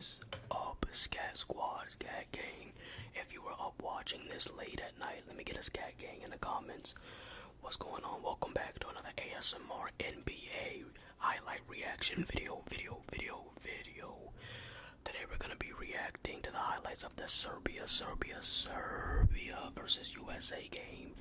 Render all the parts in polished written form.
is up, Scat Squad, Scat Gang? If you were up watching this late at night, let me get a Scat Gang in the comments. What's going on? Welcome back to another ASMR NBA highlight reaction video. Today we're gonna be reacting to the highlights of the Serbia versus USA game.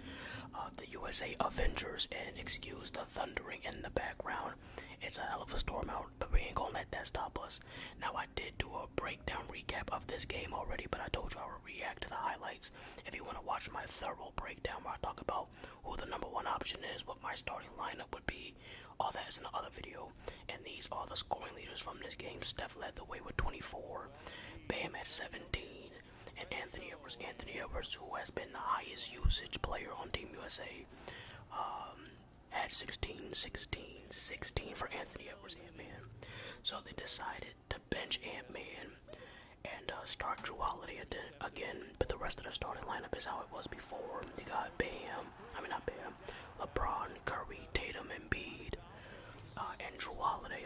The USA Avengers, and excuse the thundering in the background. It's a hell of a storm out, but we ain't gonna let that stop us. Now, I did do a breakdown recap of this game already, but I told you I would react to the highlights. If you want to watch my thorough breakdown where I talk about who the number one option is, what my starting lineup would be, all that is in the other video. And these are the scoring leaders from this game. Steph led the way with 24, Bam at 17, and Anthony Edwards, who has been the highest usage player on Team USA, at 16 for Anthony Edwards, Ant-Man. So they decided to bench Ant-Man and start Drew Holiday again, but the rest of the starting lineup is how it was before. You got LeBron, Curry, Tatum, Embiid, and Drew Holiday.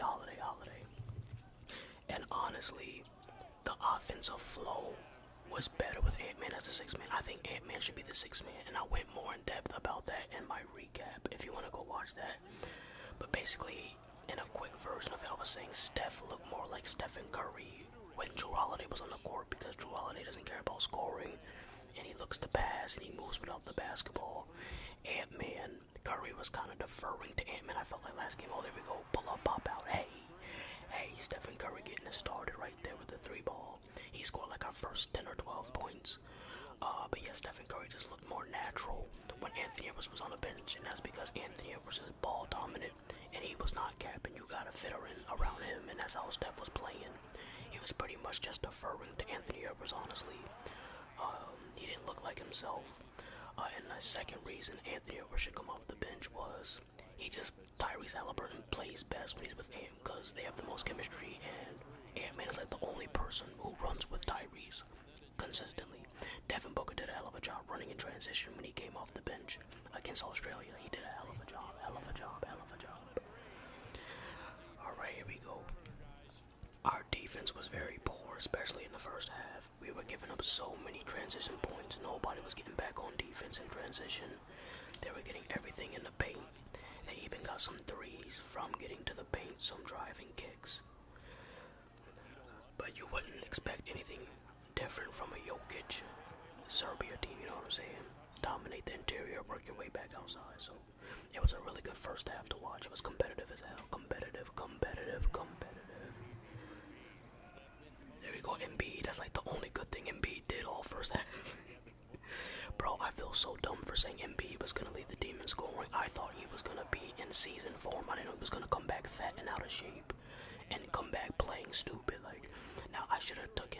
And honestly, the offensive flow was better with Ant-Man as the sixth man. I think Ant-Man should be the sixth man, and I went more in depth about that in my recap if you want to go watch that. But basically, in a quick version of it, I was saying Steph looked more like Stephen Curry when Drew Holiday was on the court, because Drew Holiday doesn't care about scoring, and he looks to pass, and he moves without the basketball. Ant-Man, Curry was kind of deferring to Ant-Man. I felt like last game, oh, there we go, pull up, pop out, hey, Stephen Curry getting it started right there with the three ball. He scored like our first 10 or 12 points. But yeah, Stephen Curry just looked more natural when Anthony Edwards was on the bench, and that's because Anthony Edwards is ball dominant, and he was not capping. You gotta fit her in around him, and that's how Steph was playing. He was pretty much just deferring to Anthony Edwards, honestly. He didn't look like himself. And the second reason Anthony Edwards should come off the bench was Tyrese Halliburton plays best when he's with Ant, because they have the most chemistry, and Ant-Man is like the only person who runs with Tyrese consistently. Devin Booker did a hell of a job running in transition when he came off the bench against Australia. He did a hell of a job. Alright, here we go. Our defense was very poor, especially in the first half. We were giving up so many transition points. Nobody was getting back on defense in transition. They were getting everything in the paint. They even got some threes from getting to the paint, some driving kicks. But you wouldn't expect anything different from a Jokic Serbia team, you know what I'm saying? Dominate the interior, work your way back outside. So it was a really good first half to watch. It was competitive as hell. Competitive. There we go, Embiid. That's like the only good thing Embiid did all first half. Bro, I feel so dumb for saying Embiid was gonna lead the team in scoring. I thought he was gonna be in season form. I didn't know he was gonna come back fat and out of shape and come back playing stupid. Like, now I should have took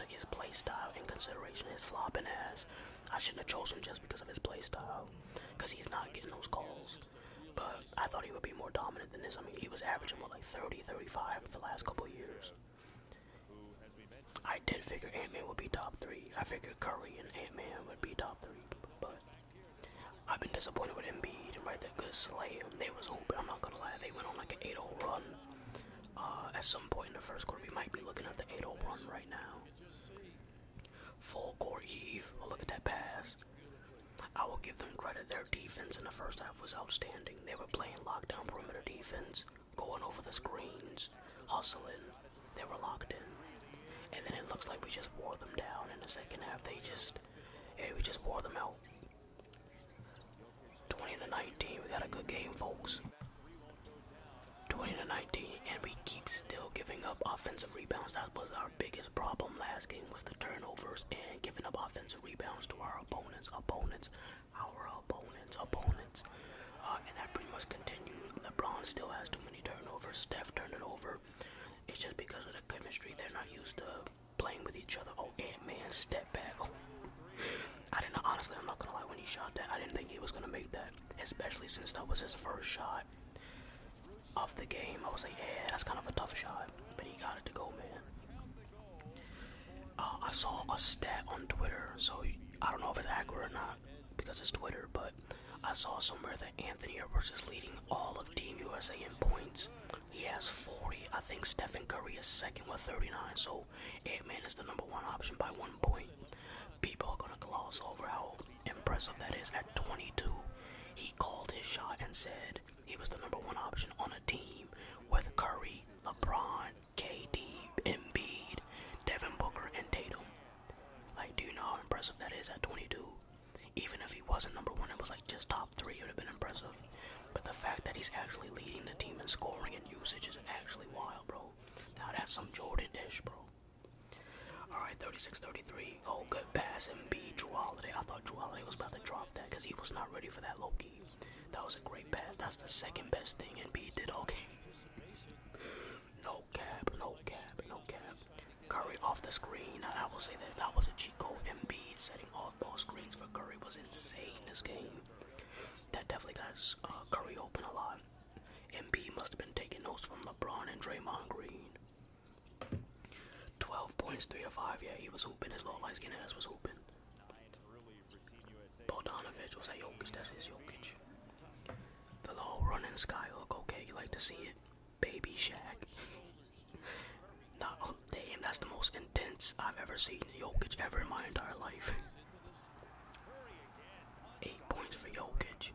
his play style in consideration, his flopping ass. I shouldn't have chosen him just because of his play style, because he's not getting those calls. But I thought he would be more dominant than this. I mean, he was averaging what, like 30, 35 for the last couple of years. I did figure Ant-Man would be top 3. I figured Curry and Ant-Man would be top 3, but I've been disappointed with Embiid and right there, good slam. They was hooping, I'm not gonna lie. They went on like an 8-0 run. At some point in the first quarter, we might be looking at the 8-0 run right now. Full court heave. Oh, look at that pass. I will give them credit. Their defense in the first half was outstanding. They were playing lockdown perimeter defense, going over the screens, hustling. They were locked in. And then it looks like we just wore them down in the second half. We just wore them out. 20-19. We got a good game, folks. 20-19, and we keep still giving up offensive rebounds. That was our biggest problem last game, was the turnovers and giving up offensive rebounds to our opponents. And that pretty much continued. LeBron still has too many turnovers. Steph turned it over. It's just because of the chemistry. They're not used to playing with each other. Oh, Ant-Man, step back. Oh. Honestly, I'm not gonna lie, when he shot that, I didn't think he was gonna make that, especially since that was his first shot of the game. I was like, yeah, that's kind of a tough shot, but he got it to go, man. I saw a stat on Twitter, so I don't know if it's accurate or not, because it's Twitter, but I saw somewhere that Anthony Edwards is leading all of Team USA in points. He has 40. I think Stephen Curry is second with 39, so Ant-Man is the number one option by 1 point. People are gonna gloss over how impressive that is. At 22, he called his shot and said he was the number one option on a team with Curry, LeBron, KD, Embiid, Devin Booker, and Tatum. Like, do you know how impressive that is at 22? Even if he wasn't number one, it was like just top 3, it would have been impressive. But the fact that he's actually leading the team in scoring and usage is actually wild, bro. Now that's some Jordan-ish, bro. Alright, 36-33. Oh, good pass, Embiid, Drew Holiday. I thought Drew Holiday was about to drop that because he was not ready for that low-key. That was a great pass. That's the second best thing Embiid did all game. No cap, no cap, no cap. Curry off the screen. I will say that was a cheat code. Embiid setting off-ball screens for Curry was insane this game. That definitely got Curry open a lot. Embiid must have been taking notes from LeBron and Draymond Green. 12 points, 3 of 5. Yeah, he was hooping. His little light-skinned ass was hooping. Bogdanovich was like, Jokic, that's his Jokic. The little running skyhook, okay, you like to see it. Baby Shaq. Nah, oh, damn, that's the most intense I've ever seen Jokic ever in my entire life. 8 points for Jokic.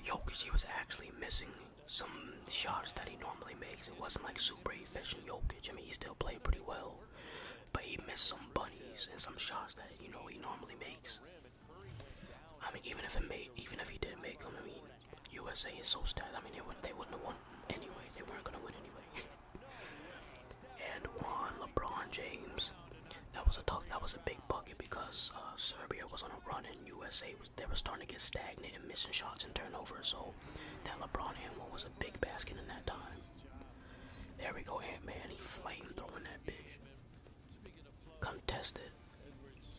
Jokic, he was actually missing some shots that he normally makes. It wasn't like super efficient Jokic. I mean, he still played pretty well, but he missed some bunnies and some shots that, you know, he normally makes. I mean, even if he did make them, I mean, USA is so stacked. I mean, they wouldn't have won anyway. They weren't gonna win anyway. And one, LeBron James. That was a big bucket because Serbia was on a run and they were starting to get stagnant and missing shots and turnovers. So that LeBron and one was a big basket in that time. There we go, Ant-Man. He flame throwing that bitch. Contested.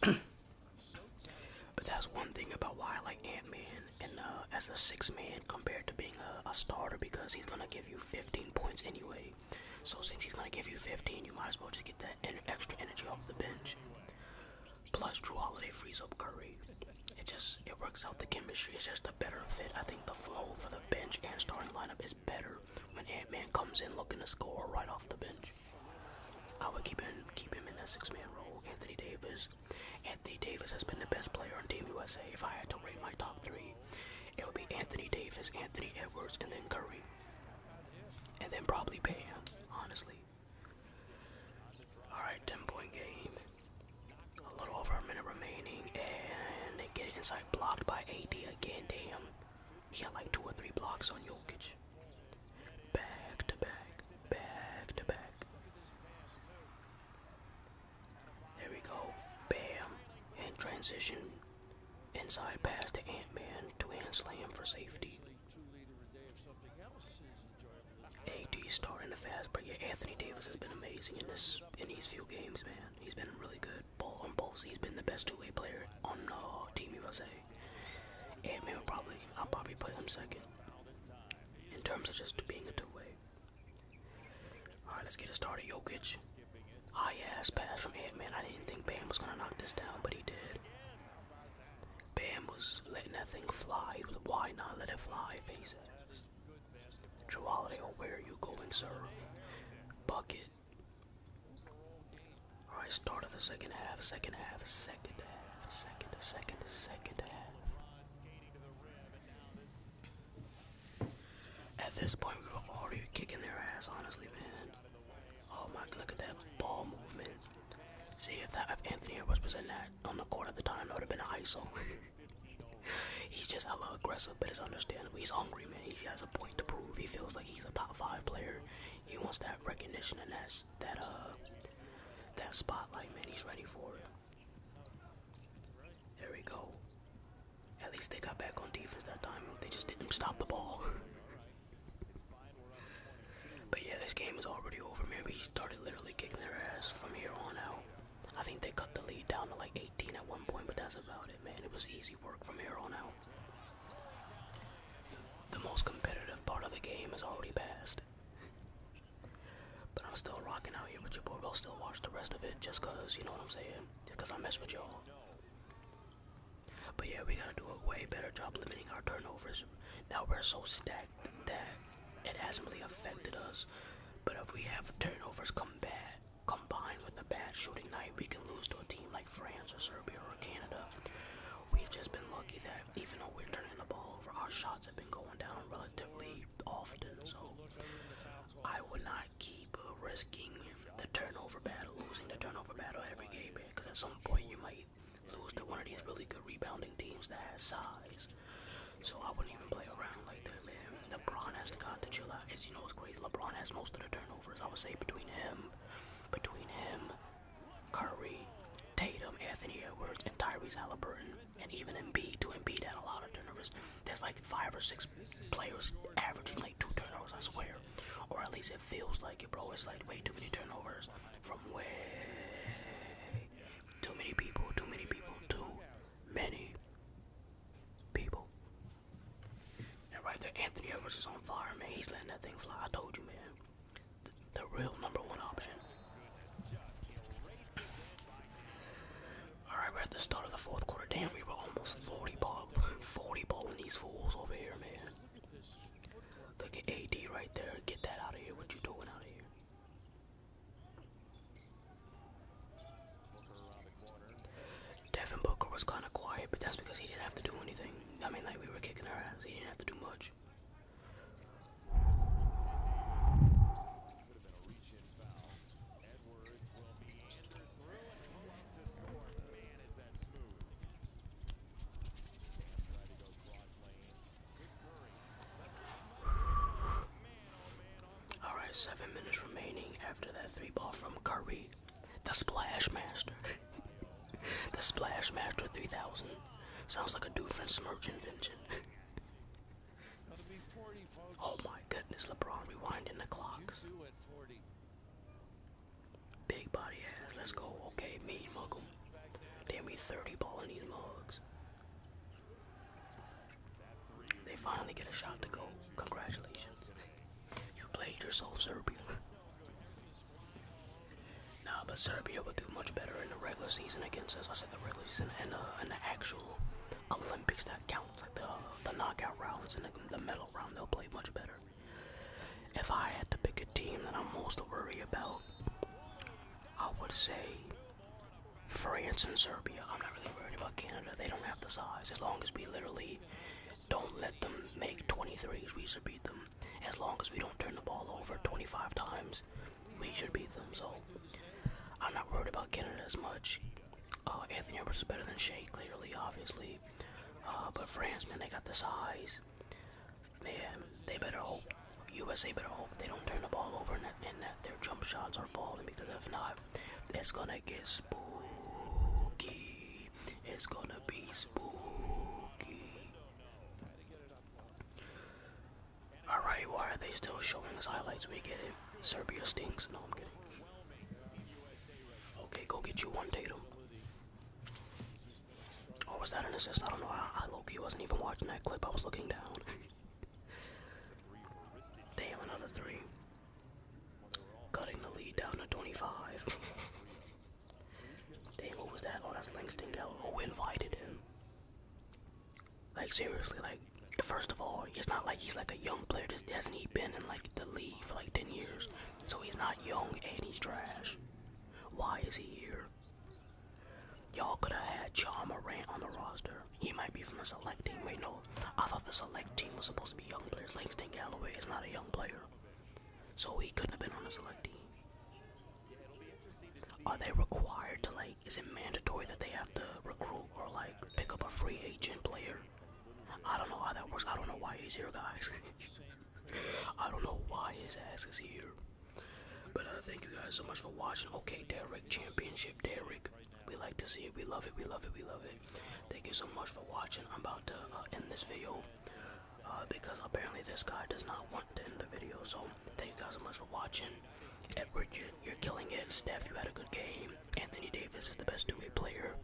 But that's one thing about why I like Ant-Man and as a 6th man compared to being a starter, because he's gonna give you 15 points anyway. So since he's gonna give you 15, you might as well just get that extra energy off the bench. Plus, Drew Holiday frees up Curry. It works out the chemistry. It's just a better fit. I think the flow for the bench and starting lineup is better when Ant-Man comes in looking to score right off the bench. I would keep him in that 6-man role. Anthony Davis. Anthony Davis has been the best player on Team USA. If I had to rate my top 3, it would be Anthony Davis, Anthony Edwards, and then Curry. And then probably Bam, honestly. Alright, 10-point game. A little over a minute remaining, and they get it inside, blocked by AD again. Damn. He got like 2 or 3 blocks on Jokic. Back to back, back to back. There we go. Bam. And transition. Inside pass to Ant-Man to hand slam for safety. AD starting the fast break. Yeah, Anthony Davis has been amazing in these few games, man. He's been really good. Ball on both. He's been the best 2-way player on Team USA. Ant-Man I'll probably put him second in terms of just being a 2-way. All right, let's get it started. Jokic, high ass pass from Ant-Man. I didn't think Bam was gonna knock this down, but he did. Bam was letting that thing fly. He was, why not let it fly? Face ass. Drew Holiday, oh, where are you going, sir? Bucket. Alright, start of the second half. At this point, we were already kicking their ass, honestly, man. Oh my, look at that ball movement. See, if Anthony Edwards was in that on the court at the time, it would have been an ISO. He's just hella aggressive, but it's understandable. He's hungry, man. He has a point to prove. He feels like he's a top 5 player. He wants that recognition and that spotlight, man. He's ready for it. There we go. At least they got back on defense that time. They just didn't stop the ball. But yeah, this game is already over, man. We started literally kicking their ass from here on out. I think they cut the lead down to like 18 at one point, but that's about it, man. It was easy work from here on out. The most competitive part of the game is already passed. But I'm still rocking out here with your boy. We'll still watch the rest of it just cause, you know what I'm saying? Just cause I mess with y'all. But yeah, we gotta do a way better job limiting our turnovers. Now we're so stacked that it hasn't really affected us. But if we have turnovers combined with a bad shooting night, we can lose to a team like France or Serbia or Canada. We've just been lucky that even though we're turning the ball over, our shots have been going down relatively often. So I would not keep risking the turnover battle, losing the turnover battle every game, because at some point you might lose to one of these really good rebounding teams that has size. So I wouldn't even play around like that, man. LeBron has got to chill out. As you know, it's crazy. LeBron has most of the turnovers. I would say between him, Curry, Tatum, Anthony Edwards, and Tyrese Halliburton, and even Embiid. Embiid had a lot of turnovers. There's like 5 or 6 players averaging like 2 turnovers, I swear. Or at least it feels like it, bro. It's like way too many turnovers from way too many people, too many people. And right there, Anthony Edwards is on fire, man. He's letting that thing fly. I told you, man. The real number 1 option. Alright, we're at the start of the 4th quarter. Damn, we were almost 40 balling these fools over here, man. Look at AD right there. Get that out of here. What you doing out of here? Devin Booker was kind of quiet, but that's because he didn't have to do anything. I mean, like, we were kicking our ass. He didn't have to do much. Alright, 7 minutes remaining after that 3-ball from Curry. The Splash Master. The Splash Master 3000. Sounds like a dude from Smirch invention. Oh my goodness, LeBron rewinding the clocks. Big body ass, let's go. Okay, mean mug 'em. Damn, we 30 ball in these mugs. They finally get a shot to go. Congratulations. You played yourself, Serbia. Nah, but Serbia would do much better in the regular season against us. I said the regular season and the actual Olympics that counts, like the knockout rounds and the medal round. They'll play much better. If I had to pick a team that I'm most worried about, I would say France and Serbia. I'm not really worried about Canada. They don't have the size. As long as we literally don't let them make 23s, we should beat them. As long as we don't turn the ball over 25 times, we should beat them. So I'm not worried about Canada as much. Anthony Edwards is better than Shea, clearly, obviously. But France, man, they got the size. Man, they better hope. USA better hope they don't turn the ball over and that their jump shots are falling, because if not, it's gonna get spooky. It's gonna be spooky. Alright, why are they still showing us highlights? We get it. Serbia stinks. No, I'm kidding. Okay, go get you one, Tatum. Or was that an assist? I don't know. I low-key wasn't even watching that clip. I was looking down. Damn, another 3. Cutting the lead down to 25. Damn, what was that? Oh, that's Langston Galloway. Who invited him? Like, seriously, like, first of all, it's not like he's like a young player. Hasn't he been in, like, the league for, like, 10 years? So he's not young and he's trash. Why is he here? Y'all could have had John Morant on the roster. He might be from the select team. Wait, no. I thought the select team was supposed to be young players. Langston Galloway is not a young player. So he couldn't have been on the select team. Are they required to, like, is it mandatory that they have to recruit or, like, pick up a free agent player? I don't know how that works. I don't know why he's here, guys. I don't know why his ass is here. But thank you guys so much for watching. Okay, Derek, championship Derek. We like to see it. We love it. We love it. We love it. Thank you so much for watching. I'm about to end this video because apparently this guy does not want to end the video. So thank you guys so much for watching. Edward, you're killing it. Steph, you had a good game. Anthony Davis is the best two-way player.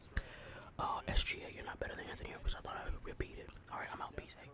SGA, you're not better than Anthony Edwards. I thought I would repeat it. Alright, I'm out. Peace. Hey.